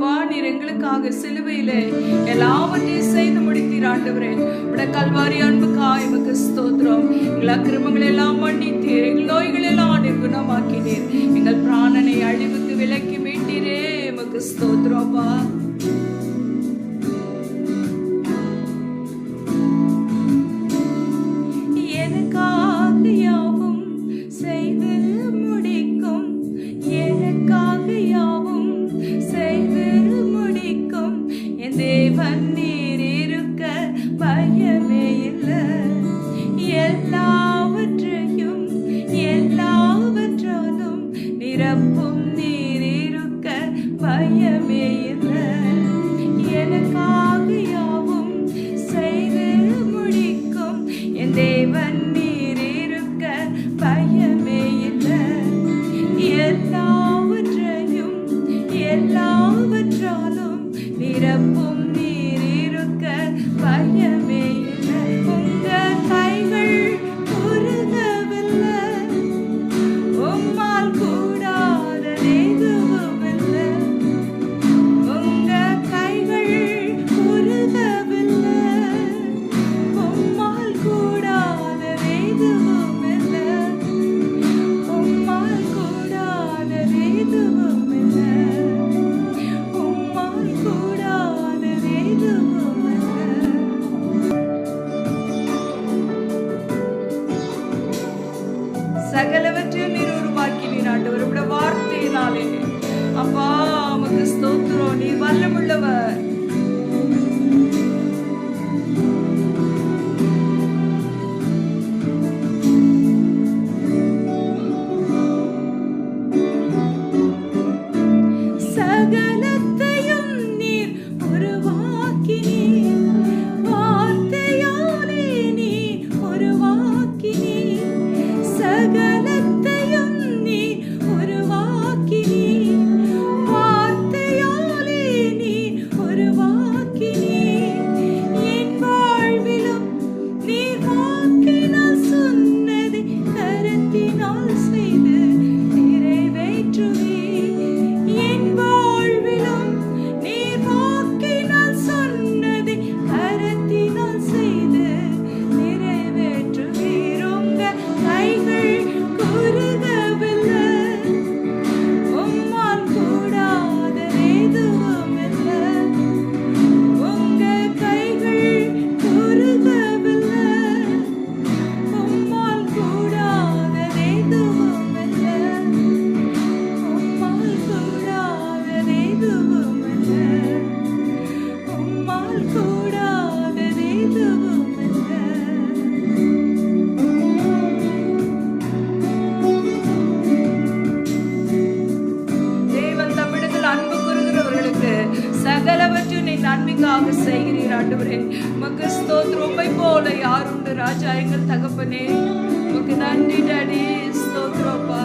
அப்பா நீர் எங்களுக்காக சிலுவையிலே எல்லாவற்றையும் செய்து முடித்தீர் ஆண்டவரே. உடைய கல்வாரி அன்புக்காய் எமக்கு ஸ்தோத்திரம். எங்கள் அக்கிரமங்களை எல்லாம் மன்னித்தீர், எங்கள் நோய்கள் எல்லாம் நீர் குணமாக்கினீர், எங்கள் பிராணனை அழிவுக்கு விலக்கி மீட்டீரே. எமக்கு ஸ்தோத்திரப்பா. சகலவற்றையும் நீர் உருவாக்கினீர் ஆண்டவர். உம்முடைய வார்த்தையினாலே அப்பா உமக்கு ஸ்தோத்திரம். நீர் வல்லமுள்ளவர். சகலவற்றையும் நீ நன்மைக்காக செய்கிறீர் ஆண்டவரே. உமக்கு ஸ்தோத்திரம். உம்மை போல யாருண்டு ராஜா எங்கள் தகப்பனே. உமக்கு நன்றி டாடி. ஸ்தோத்திரப்பா.